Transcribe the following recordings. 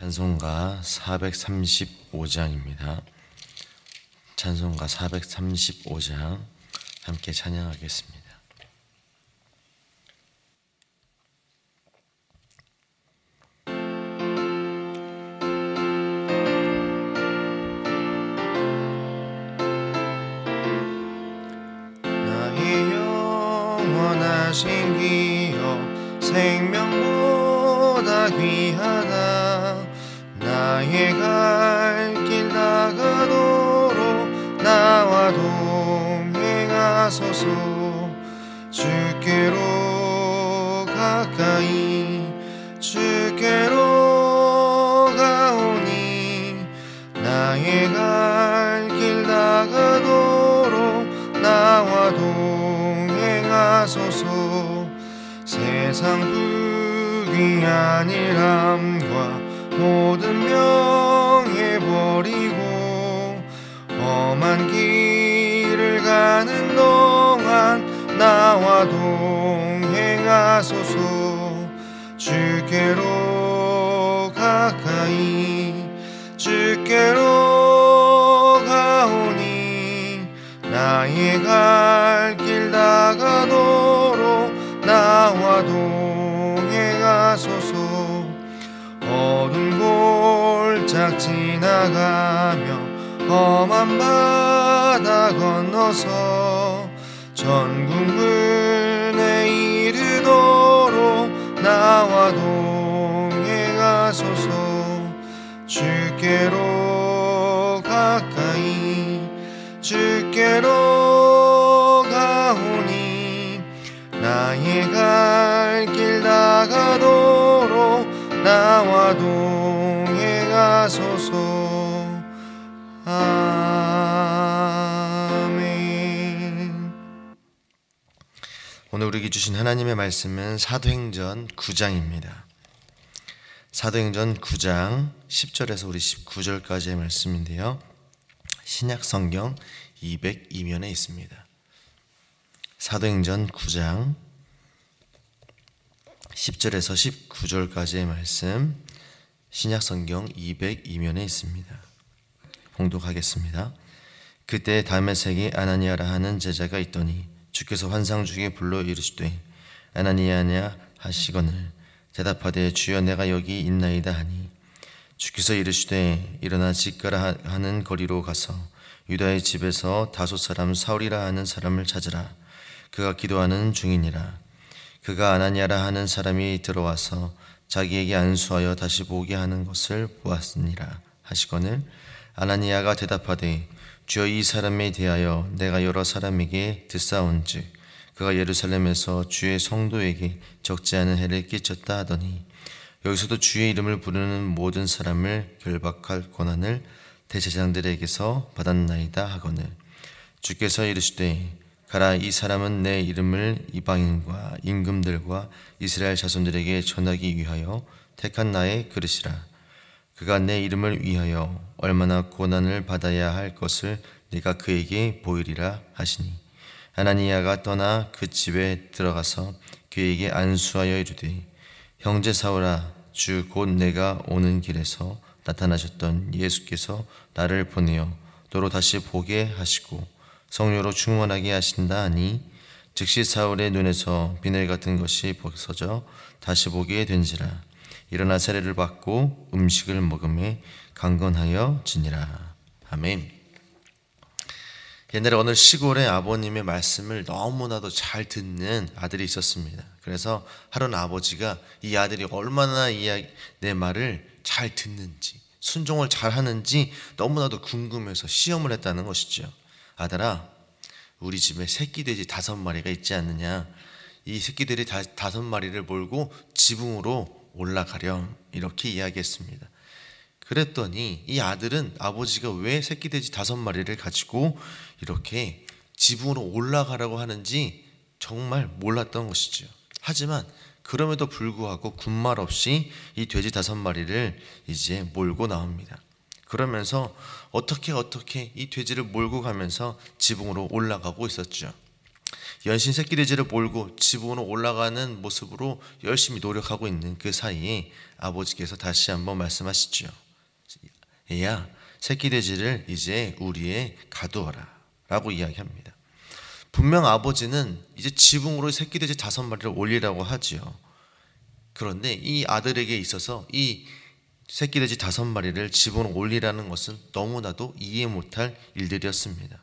찬송가 435장입니다. 찬송가 435장 함께 찬양하겠습니다. 나의 영원하신 기업 생명보다 귀하다. 나의 갈 길 다가도록 나와 동행하소서. 주께로 가까이 주께로 가오니 나의 갈 길 다가도록 나와 동행하소서. 세상 부귀한 일함과 모든 명예 버리고 험한 길을 가는 동안 나와 동행하소서. 주께로 가까이 주께로 가오니 나의 갈 길 다가도록 나와 동행하소서. 어두운 골짝 지나가며 험한 바다 건너서 전국문에 이르도록 나와 동행하소서. 주께로 가까이 주께로 가오니 나의 갈 길 다가도록 나와 동행하소서. 아멘. 오늘 우리에게 주신 하나님의 말씀은 사도행전 9장입니다. 사도행전 9장 10절에서 우리 19절까지의 말씀인데요, 신약성경 202면에 있습니다. 사도행전 9장 10절에서 19절까지의 말씀, 신약성경 202면에 있습니다. 봉독하겠습니다. 그때 다메섹에 아나니아라 하는 제자가 있더니 주께서 환상 중에 불러 이르시되 아나니아냐 하시거늘 대답하되 주여 내가 여기 있나이다 하니 주께서 이르시되 일어나 집가라 하는 거리로 가서 유다의 집에서 다섯 사람 사울이라 하는 사람을 찾으라. 그가 기도하는 중이니라. 그가 아나니아라 하는 사람이 들어와서 자기에게 안수하여 다시 보게 하는 것을 보았으니라 하시거늘 아나니아가 대답하되 주여 이 사람에 대하여 내가 여러 사람에게 듣사온즉 그가 예루살렘에서 주의 성도에게 적지 않은 해를 끼쳤다 하더니 여기서도 주의 이름을 부르는 모든 사람을 결박할 권한을 대제사장들에게서 받았나이다 하거늘 주께서 이르시되 가라. 이 사람은 내 이름을 이방인과 임금들과 이스라엘 자손들에게 전하기 위하여 택한 나의 그릇이라. 그가 내 이름을 위하여 얼마나 고난을 받아야 할 것을 네가 그에게 보이리라 하시니 아나니아가 떠나 그 집에 들어가서 그에게 안수하여 이르되 형제 사울아, 주 곧 내가 오는 길에서 나타나셨던 예수께서 나를 보내어 너로 다시 보게 하시고 성령으로 충만하게 하신다 하니 즉시 사울의 눈에서 비늘 같은 것이 벗어져 다시 보게 된지라. 일어나 세례를 받고 음식을 먹음에 강건하여 지니라. 아멘. 옛날에 어느 시골에 아버님의 말씀을 너무나도 잘 듣는 아들이 있었습니다. 그래서 하루는 아버지가 이 아들이 얼마나 내 말을 잘 듣는지, 순종을 잘 하는지 너무나도 궁금해서 시험을 했다는 것이죠. 아들아, 우리 집에 새끼돼지 5마리가 있지 않느냐? 이 새끼들이 5마리를 몰고 지붕으로 올라가렴, 이렇게 이야기했습니다. 그랬더니 이 아들은 아버지가 왜 새끼돼지 5마리를 가지고 이렇게 지붕으로 올라가라고 하는지 정말 몰랐던 것이죠. 하지만 그럼에도 불구하고 군말 없이 이 돼지 5마리를 이제 몰고 나옵니다. 그러면서 어떻게 이 돼지를 몰고 가면서 지붕으로 올라가고 있었죠. 연신 새끼돼지를 몰고 집으로 올라가는 모습으로 열심히 노력하고 있는 그 사이에 아버지께서 다시 한번 말씀하시죠. 얘야, 새끼돼지를 이제 우리에 가두어라 라고 이야기합니다. 분명 아버지는 이제 지붕으로 새끼돼지 5마리를 올리라고 하지요. 그런데 이 아들에게 있어서 이 새끼돼지 5마리를 지붕으로 올리라는 것은 너무나도 이해 못할 일들이었습니다.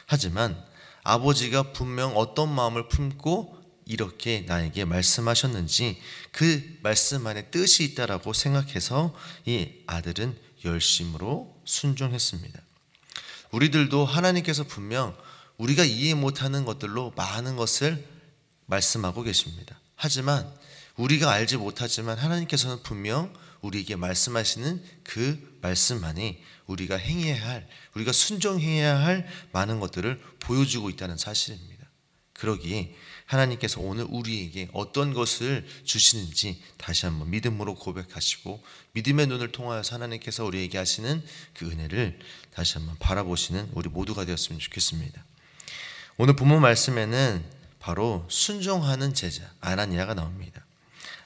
하지만 아버지가 분명 어떤 마음을 품고 이렇게 나에게 말씀하셨는지 그 말씀 안에 뜻이 있다라고 생각해서 이 아들은 열심으로 순종했습니다. 우리들도 하나님께서 분명 우리가 이해 못하는 것들로 많은 것을 말씀하고 계십니다. 하지만 우리가 알지 못하지만 하나님께서는 분명 우리에게 말씀하시는 그 말씀 안에 우리가 행해야 할, 우리가 순종해야 할 많은 것들을 보여주고 있다는 사실입니다. 그러기에 하나님께서 오늘 우리에게 어떤 것을 주시는지 다시 한번 믿음으로 고백하시고 믿음의 눈을 통하여서 하나님께서 우리에게 하시는 그 은혜를 다시 한번 바라보시는 우리 모두가 되었으면 좋겠습니다. 오늘 본문 말씀에는 바로 순종하는 제자 아나니아가 나옵니다.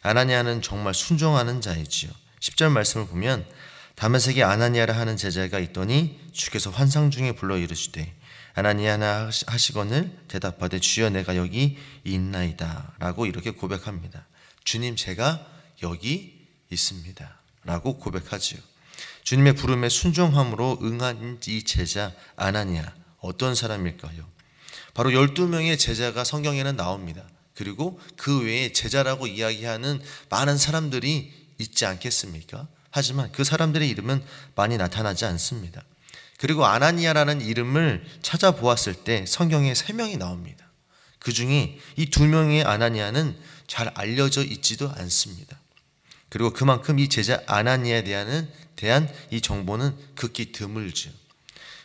아나니아는 정말 순종하는 자이지요. 10절 말씀을 보면 다메섹에 아나니아라 하는 제자가 있더니 주께서 환상 중에 불러 이르시되 아나니아나 하시거늘 대답하되 주여 내가 여기 있나이다 라고 이렇게 고백합니다. 주님 제가 여기 있습니다 라고 고백하지요. 주님의 부름에 순종함으로 응한 이 제자 아나니아 어떤 사람일까요? 바로 12명의 제자가 성경에는 나옵니다. 그리고 그 외에 제자라고 이야기하는 많은 사람들이 있지 않겠습니까? 하지만 그 사람들의 이름은 많이 나타나지 않습니다. 그리고 아나니아라는 이름을 찾아보았을 때 성경에 3명이 나옵니다. 그 중에 이 2명의 아나니아는 잘 알려져 있지도 않습니다. 그리고 그만큼 이 제자 아나니아에 대한 이 정보는 극히 드물죠.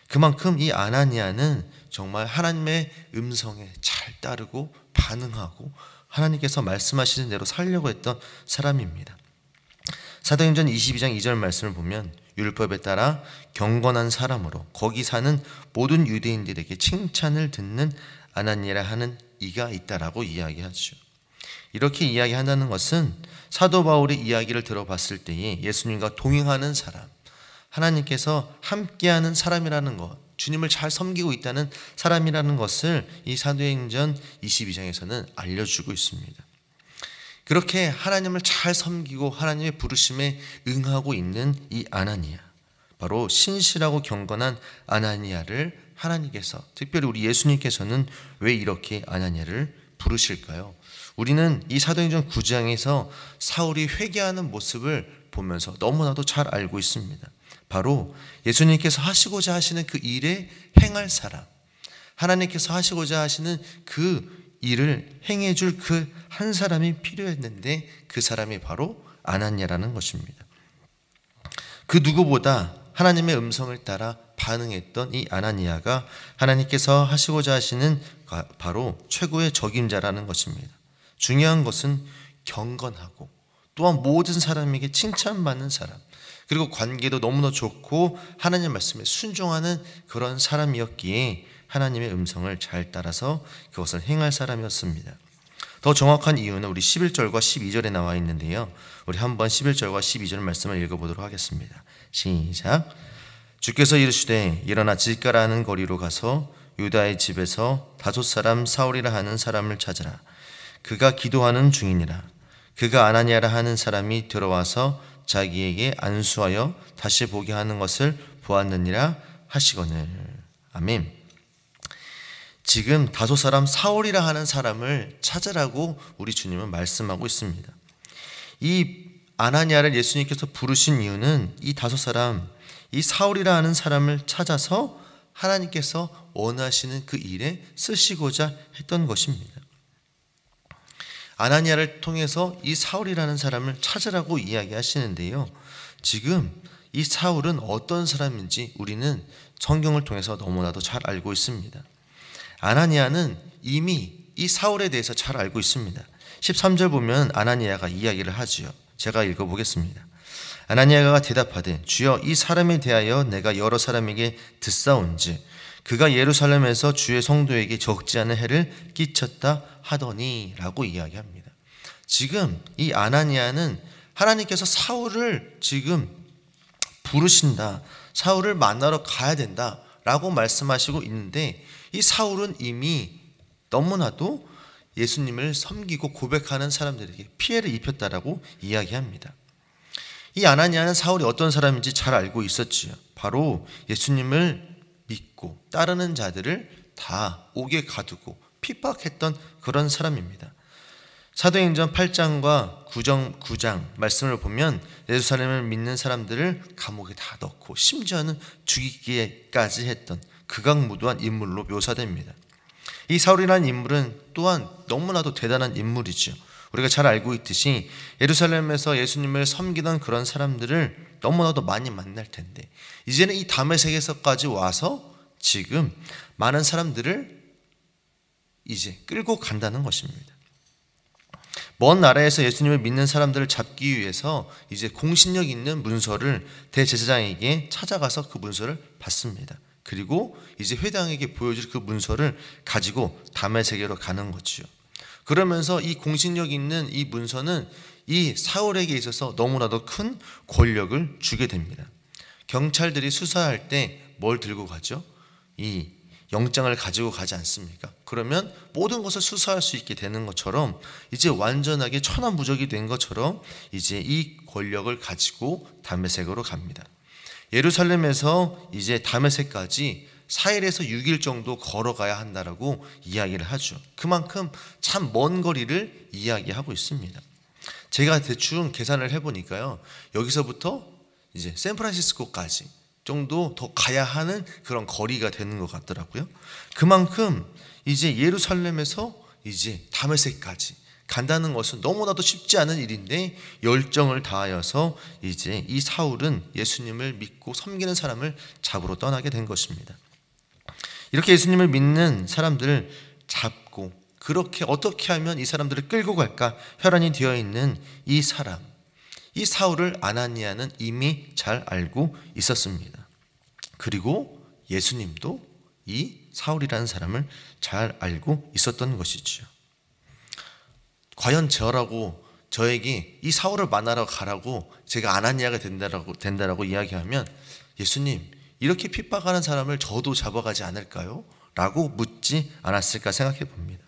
그만큼 이 아나니아는 정말 하나님의 음성에 잘 따르고 반응하고 하나님께서 말씀하시는 대로 살려고 했던 사람입니다. 사도행전 22장 2절 말씀을 보면 율법에 따라 경건한 사람으로 거기 사는 모든 유대인들에게 칭찬을 듣는 아나니아라 하는 이가 있다라고 이야기하죠. 이렇게 이야기한다는 것은 사도 바울의 이야기를 들어봤을 때에 예수님과 동행하는 사람, 하나님께서 함께하는 사람이라는 것, 주님을 잘 섬기고 있다는 사람이라는 것을 이 사도행전 22장에서는 알려주고 있습니다. 그렇게 하나님을 잘 섬기고 하나님의 부르심에 응하고 있는 이 아나니아, 바로 신실하고 경건한 아나니아를 하나님께서, 특별히 우리 예수님께서는 왜 이렇게 아나니아를 부르실까요? 우리는 이 사도행전 9장에서 사울이 회개하는 모습을 보면서 너무나도 잘 알고 있습니다. 바로 예수님께서 하시고자 하시는 그 일에 행할 사람, 하나님께서 하시고자 하시는 그 일을 행해줄 그 한 사람이 필요했는데 그 사람이 바로 아나니아라는 것입니다. 그 누구보다 하나님의 음성을 따라 반응했던 이 아나니아가 하나님께서 하시고자 하시는 바로 최고의 적임자라는 것입니다. 중요한 것은 경건하고 또한 모든 사람에게 칭찬받는 사람, 그리고 관계도 너무나 좋고 하나님 말씀에 순종하는 그런 사람이었기에 하나님의 음성을 잘 따라서 그것을 행할 사람이었습니다. 더 정확한 이유는 우리 11절과 12절에 나와 있는데요. 우리 한번 11절과 12절 말씀을 읽어보도록 하겠습니다. 시작. 주께서 이르시되 일어나 질가라 하는 거리로 가서 유다의 집에서 다섯 사람 사울이라 하는 사람을 찾으라. 그가 기도하는 중이니라. 그가 아나니아라 하는 사람이 들어와서 자기에게 안수하여 다시 보게 하는 것을 보았느니라 하시거늘. 아멘. 지금 다섯 사람 사울이라 하는 사람을 찾으라고 우리 주님은 말씀하고 있습니다. 이 아나니아를 예수님께서 부르신 이유는 이 다섯 사람, 이 사울이라 하는 사람을 찾아서 하나님께서 원하시는 그 일에 쓰시고자 했던 것입니다. 아나니아를 통해서 이 사울이라는 사람을 찾으라고 이야기하시는데요. 지금 이 사울은 어떤 사람인지 우리는 성경을 통해서 너무나도 잘 알고 있습니다. 아나니아는 이미 이 사울에 대해서 잘 알고 있습니다. 13절 보면 아나니아가 이야기를 하지요. 제가 읽어보겠습니다. 아나니아가 대답하되 주여 이 사람에 대하여 내가 여러 사람에게 듣사온즉 그가 예루살렘에서 주의 성도에게 적지 않은 해를 끼쳤다 하더니 라고 이야기합니다. 지금 이 아나니아는 하나님께서 사울을 지금 부르신다, 사울을 만나러 가야 된다 라고 말씀하시고 있는데, 이 사울은 이미 너무나도 예수님을 섬기고 고백하는 사람들에게 피해를 입혔다라고 이야기합니다. 이 아나니아는 사울이 어떤 사람인지 잘 알고 있었지요. 바로 예수님을 믿고 따르는 자들을 다 옥에 가두고 핍박했던 그런 사람입니다. 사도행전 8장과 9장 말씀을 보면 예루살렘을 믿는 사람들을 감옥에 다 넣고 심지어는 죽이기까지 했던 극악무도한 인물로 묘사됩니다. 이 사울이라는 인물은 또한 너무나도 대단한 인물이죠. 우리가 잘 알고 있듯이 예루살렘에서 예수님을 섬기던 그런 사람들을 너무나도 많이 만날 텐데, 이제는 이 다메섹에서까지 와서 지금 많은 사람들을 이제 끌고 간다는 것입니다. 먼 나라에서 예수님을 믿는 사람들을 잡기 위해서 이제 공신력 있는 문서를 대제사장에게 찾아가서 그 문서를 받습니다. 그리고 이제 회당에게 보여줄 그 문서를 가지고 다메섹으로 가는 거지요. 그러면서 이 공신력 있는 이 문서는 이 사울에게 있어서 너무나도 큰 권력을 주게 됩니다. 경찰들이 수사할 때 뭘 들고 가죠? 이 영장을 가지고 가지 않습니까? 그러면 모든 것을 수사할 수 있게 되는 것처럼 이제 완전하게 천하무적이 된 것처럼 이제 이 권력을 가지고 다메섹으로 갑니다. 예루살렘에서 이제 다메섹까지 4일에서 6일 정도 걸어가야 한다라고 이야기를 하죠. 그만큼 참 먼 거리를 이야기하고 있습니다. 제가 대충 계산을 해보니까요, 여기서부터 이제 샌프란시스코까지 정도 더 가야 하는 그런 거리가 되는 것 같더라고요. 그만큼 이제 예루살렘에서 이제 다메섹까지 간다는 것은 너무나도 쉽지 않은 일인데, 열정을 다하여서 이제 이 사울은 예수님을 믿고 섬기는 사람을 잡으러 떠나게 된 것입니다. 이렇게 예수님을 믿는 사람들을 잡고 그렇게 어떻게 하면 이 사람들을 끌고 갈까 혈안이 되어 있는 이 사람, 이 사울을 아나니아는 이미 잘 알고 있었습니다. 그리고 예수님도 이 사울이라는 사람을 잘 알고 있었던 것이죠. 과연 저에게 이 사울을 만나러 가라고 제가 아나니아가 된다라고 이야기하면, 예수님, 이렇게 핍박하는 사람을 저도 잡아가지 않을까요? 라고 묻지 않았을까 생각해 봅니다.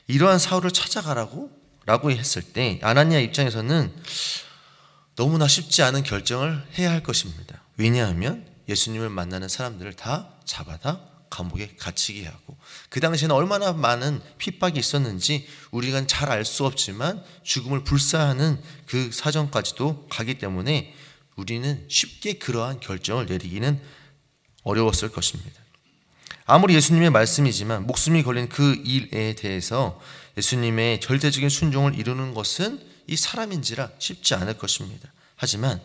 이러한 사울을 찾아가라고 했을 때 아나니아 입장에서는 너무나 쉽지 않은 결정을 해야 할 것입니다. 왜냐하면 예수님을 만나는 사람들을 다 잡아다 감옥에 갇히게 하고, 그 당시에는 얼마나 많은 핍박이 있었는지 우리가 잘 알 수 없지만 죽음을 불사하는 그 사정까지도 가기 때문에 우리는 쉽게 그러한 결정을 내리기는 어려웠을 것입니다. 아무리 예수님의 말씀이지만 목숨이 걸린 그 일에 대해서 예수님의 절대적인 순종을 이루는 것은 이 사람인지라 쉽지 않을 것입니다. 하지만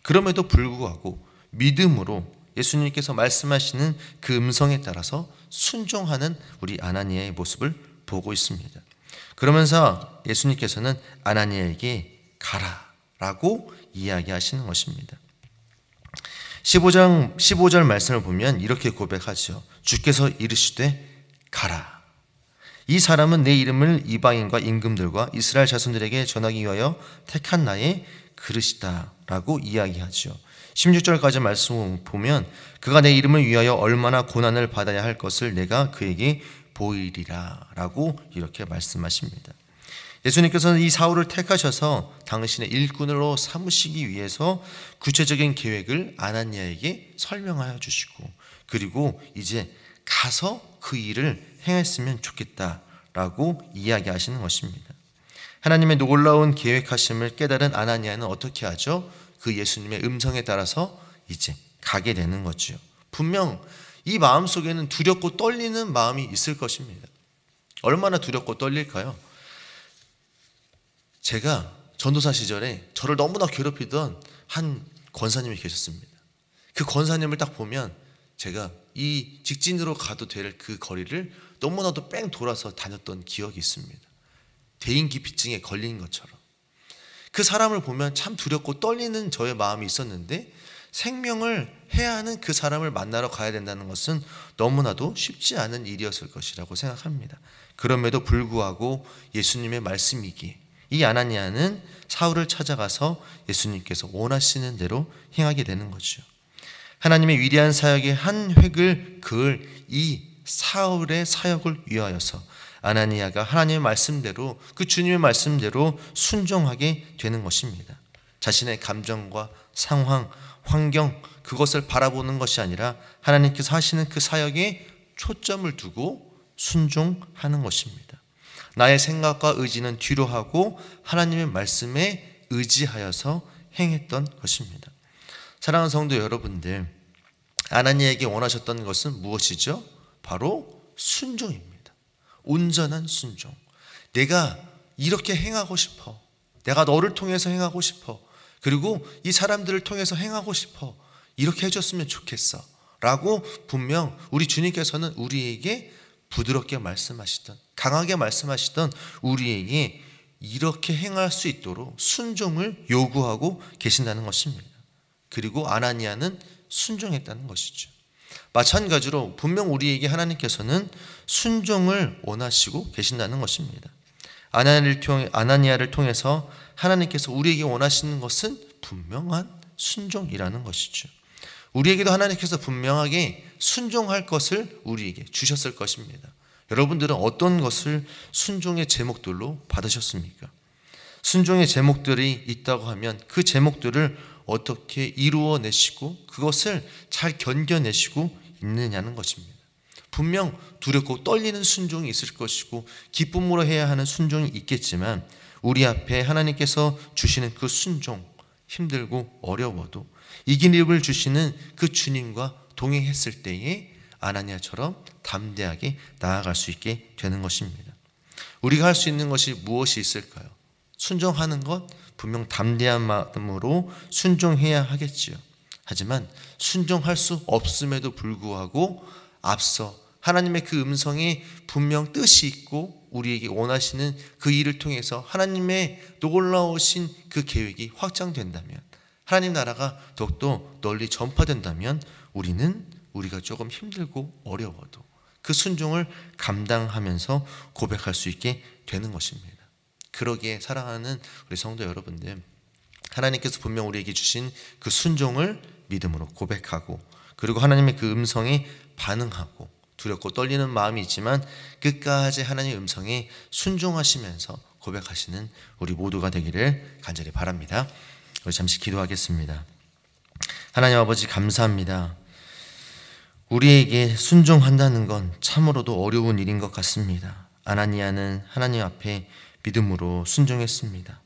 그럼에도 불구하고 믿음으로 예수님께서 말씀하시는 그 음성에 따라서 순종하는 우리 아나니아의 모습을 보고 있습니다. 그러면서 예수님께서는 아나니아에게 가라라고 이야기하시는 것입니다. 15절 말씀을 보면 이렇게 고백하죠. 주께서 이르시되 가라. 이 사람은 내 이름을 이방인과 임금들과 이스라엘 자손들에게 전하기 위하여 택한 나의 그릇이다 라고 이야기하죠. 16절까지 말씀을 보면 그가 내 이름을 위하여 얼마나 고난을 받아야 할 것을 내가 그에게 보이리라 라고 이렇게 말씀하십니다. 예수님께서는 이 사울을 택하셔서 당신의 일꾼으로 삼으시기 위해서 구체적인 계획을 아나니아에게 설명하여 주시고, 그리고 이제 가서 그 일을 행했으면 좋겠다라고 이야기하시는 것입니다. 하나님의 놀라운 계획하심을 깨달은 아나니아는 어떻게 하죠? 그 예수님의 음성에 따라서 이제 가게 되는 거죠. 분명 이 마음속에는 두렵고 떨리는 마음이 있을 것입니다. 얼마나 두렵고 떨릴까요? 제가 전도사 시절에 저를 너무나 괴롭히던 한 권사님이 계셨습니다. 그 권사님을 딱 보면 제가 이 직진으로 가도 될 그 거리를 너무나도 뺑 돌아서 다녔던 기억이 있습니다. 대인기피증에 걸린 것처럼. 그 사람을 보면 참 두렵고 떨리는 저의 마음이 있었는데, 생명을 해야 하는 그 사람을 만나러 가야 된다는 것은 너무나도 쉽지 않은 일이었을 것이라고 생각합니다. 그럼에도 불구하고 예수님의 말씀이기에 이 아나니아는 사울을 찾아가서 예수님께서 원하시는 대로 행하게 되는 거죠. 하나님의 위대한 사역의 한 획을 그을 이 사울의 사역을 위하여서 아나니아가 하나님의 말씀대로, 그 주님의 말씀대로 순종하게 되는 것입니다. 자신의 감정과 상황, 환경, 그것을 바라보는 것이 아니라 하나님께서 하시는 그 사역에 초점을 두고 순종하는 것입니다. 나의 생각과 의지는 뒤로 하고 하나님의 말씀에 의지하여서 행했던 것입니다. 사랑하는 성도 여러분들, 아나니아에게 원하셨던 것은 무엇이죠? 바로 순종입니다. 온전한 순종. 내가 이렇게 행하고 싶어. 내가 너를 통해서 행하고 싶어. 그리고 이 사람들을 통해서 행하고 싶어. 이렇게 해줬으면 좋겠어 라고 분명 우리 주님께서는 우리에게 부드럽게 말씀하시던, 강하게 말씀하시던 우리에게 이렇게 행할 수 있도록 순종을 요구하고 계신다는 것입니다. 그리고 아나니아는 순종했다는 것이죠. 마찬가지로 분명 우리에게 하나님께서는 순종을 원하시고 계신다는 것입니다. 아나니아를 통해서 하나님께서 우리에게 원하시는 것은 분명한 순종이라는 것이죠. 우리에게도 하나님께서 분명하게 순종할 것을 우리에게 주셨을 것입니다. 여러분들은 어떤 것을 순종의 제목들로 받으셨습니까? 순종의 제목들이 있다고 하면 그 제목들을 어떻게 이루어내시고 그것을 잘 견뎌내시고 있느냐는 것입니다. 분명 두렵고 떨리는 순종이 있을 것이고 기쁨으로 해야 하는 순종이 있겠지만 우리 앞에 하나님께서 주시는 그 순종, 힘들고 어려워도 이긴 힘을 주시는 그 주님과 동행했을 때에 아나니아처럼 담대하게 나아갈 수 있게 되는 것입니다. 우리가 할 수 있는 것이 무엇이 있을까요? 순종하는 것, 분명 담대한 마음으로 순종해야 하겠지요. 하지만 순종할 수 없음에도 불구하고 앞서 하나님의 그 음성에 분명 뜻이 있고 우리에게 원하시는 그 일을 통해서 하나님의 놀라우신 그 계획이 확장된다면, 하나님 나라가 더욱더 널리 전파된다면 우리가 조금 힘들고 어려워도 그 순종을 감당하면서 고백할 수 있게 되는 것입니다. 그러기에 사랑하는 우리 성도 여러분들, 하나님께서 분명 우리에게 주신 그 순종을 믿음으로 고백하고 그리고 하나님의 그 음성에 반응하고 두렵고 떨리는 마음이 있지만 끝까지 하나님의 음성에 순종하시면서 고백하시는 우리 모두가 되기를 간절히 바랍니다. 우리 잠시 기도하겠습니다. 하나님 아버지 감사합니다. 우리에게 순종한다는 건 참으로도 어려운 일인 것 같습니다. 아나니아는 하나님 앞에 믿음으로 순종했습니다.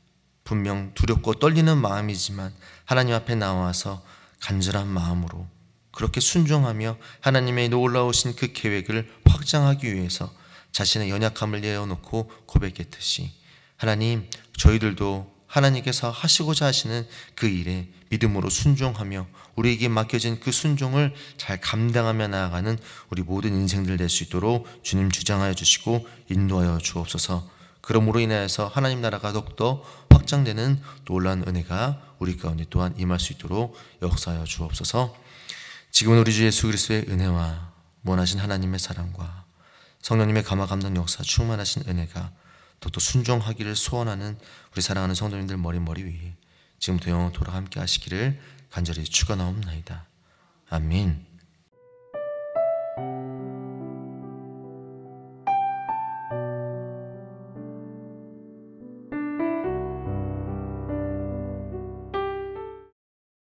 분명 두렵고 떨리는 마음이지만 하나님 앞에 나와서 간절한 마음으로 그렇게 순종하며 하나님의 놀라우신 그 계획을 확장하기 위해서 자신의 연약함을 내어놓고 고백했듯이 하나님, 저희들도 하나님께서 하시고자 하시는 그 일에 믿음으로 순종하며 우리에게 맡겨진 그 순종을 잘 감당하며 나아가는 우리 모든 인생들 될 수 있도록 주님 주장하여 주시고 인도하여 주옵소서. 그러므로 인하여서 하나님 나라가 더욱더 확장되는 놀라운 은혜가 우리 가운데 또한 임할 수 있도록 역사하여 주옵소서. 지금은 우리 주 예수 그리스도의 은혜와 원하신 하나님의 사랑과 성령님의 감화 감동 역사 충만하신 은혜가 또 순종하기를 소원하는 우리 사랑하는 성도님들 머리 위에 지금부터 영원토록 함께 하시기를 간절히 축원하옵나이다. 아멘.